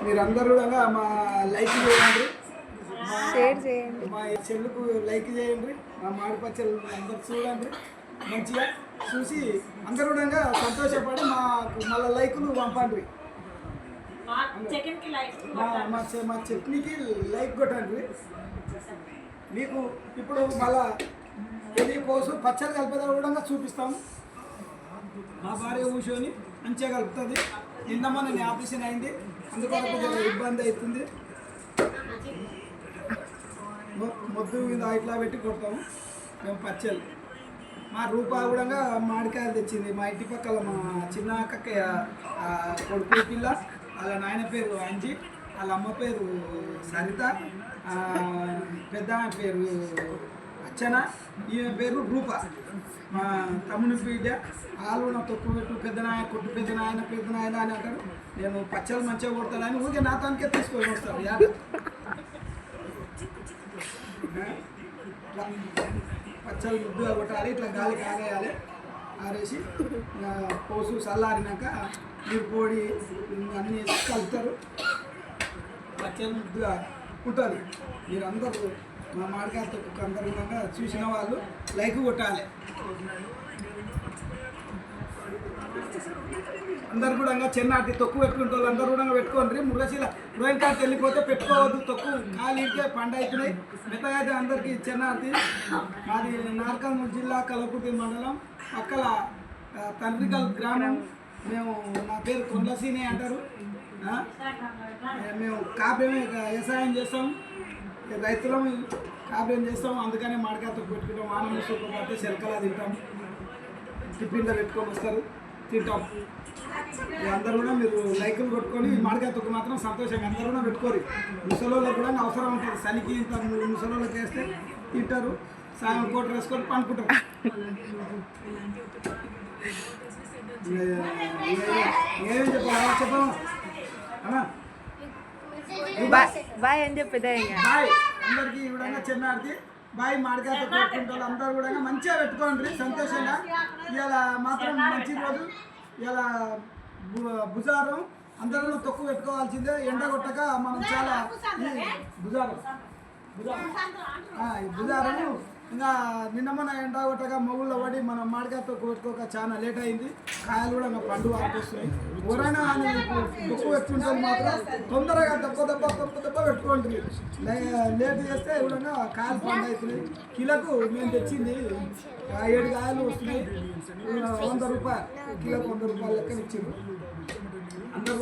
మీరందరూ కూడా మా లైక్ చేయండి, షేర్ చేయండి, మా చెల్లుకు లైక్ చేయండి, మా మాడిపచ్చలు అందరు చూడండి, మంచిగా చూసి అందరూ కూడా సంతోషపడి మాకు మళ్ళీ లైకులు పంపండి. మా చట్నీకి లైక్ కొట్టండి. మీకు ఇప్పుడు మళ్ళా ఇది కోసం పచ్చడి కలిపేదా కూడా చూపిస్తాము. మా భార్య కూర్చొని మంచిగా కలుపుతుంది. నిన్న మన ఆపరేషన్ అయింది, అందుకని ఇబ్బంది అవుతుంది. మొద్దు మీద ఇట్లా పెట్టి కొడతాము మేము పచ్చళ్ళు. మా రూపాయి కూడా మామిడికాయలు తెచ్చింది. మా ఇంటి పక్కల మా చిన్న అక్కయ్య కొడుకు పిల్ల, వాళ్ళ నాయన పేరు అంజి, వాళ్ళ అమ్మ పేరు సరిత, పెద్ద పేరు అచ్చన, ఈమె పేరు రూప. మా తమ్ముని బిడ్డ. వాళ్ళు నా తొక్కు పెట్టు పెద్ద నాయన కొట్టు పెద్ద నాయన అని అంటారు. నేను పచ్చళ్ళు మంచిగా కొడతానని ఊరికే నా తనకే తీసుకొని వస్తాను. పచ్చళ్ళు ముద్దుగా కొట్టాలి, ఇట్లా గాలికి ఆరేయాలి. ఆరేసి పోసు చల్లారినాక మీరు పొడి అన్నీ కలుపుతారు. పచ్చళ్ళు ముద్దుగా ఉంటుంది. మీరందరూ మా మామిడికాయ తొక్కు అందరూ కూడా చూసిన వాళ్ళు లైక్ కొట్టాలి. అందరు కూడా చెన్నాటి తొక్కు పెట్టుకుంటే వాళ్ళు అందరూ కూడా పెట్టుకోండి. మురశీల రోహిన్ కార్డు వెళ్ళిపోతే పెట్టుకోవద్దు. తొక్కు ఖాళీకే పండు అవుతున్నాయి. మెత్తగా అయితే అందరికీ చెన్నాటి. మాది నార్కల్ జిల్లా కలకుర్తి మండలం పక్కల తండ్రికల్ గ్రామం. మేము నా పేరు కొండసీనే అంటారు. మేము కాపేమే వ్యవసాయం చేస్తాం, రైతులం కాపేం చేస్తాం. అందుకనే మామిడికాయ తొక్కు పెట్టుకుంటాం. ఆనంద సూపర్ శరకలా తింటాం. టిఫిన్లో పెట్టుకొని వస్తారు, తింటాం. అందరూ కూడా మీరు లైకులు కొట్టుకొని మామిడికాయ తొక్కు మాత్రం సంతోషంగా అందరూ కూడా పెట్టుకోరు. ముసలోళ్ళకి కూడా అవసరం ఉంటుంది. చలికి ఇంత ముసలోళ్ళకి వేస్తే తింటారు. సాయం కోట వేసుకొని పండుకుంటారు. ఏమేమి చెప్పాలి చెప్పాము బాయ్ అని చెప్పేదా? బాయ్ అందరికి కూడా చిన్నాడికి బాయ్. మామిడికాయ తొక్కు పెట్టుకుంటారు అందరూ కూడా మంచిగా పెట్టుకోండి సంతోషంగా. ఇలా మాత్రం మంచి రోజు, ఇలా బుజారం అందరూ తొక్కు పెట్టుకోవాల్సిందే. ఎండ కొట్టక మనం చాలా బుజారం ఇంకా నిన్న మన ఎండ కొట్టక మొగుళ్ళ పడి మనం మామిడికాయ తొక్కు పెట్టుకోక చాలా లేట్ అయింది. కాయలు కూడా పండు ఆపిస్తున్నాయి. ఎవరైనా తొక్కు పెట్టుకుంటే మాత్రం తొందరగా దెబ్బ పెట్టుకోండి. లేట్ చేస్తే కూడా కాయలు పండు అవుతున్నాయి. కిలోకు మేము తెచ్చింది 7 కాయలు వస్తున్నాయి. 100 రూపాయలు కిలోకు 100 రూపాయలు లెక్కన ఇచ్చింది. అందరూ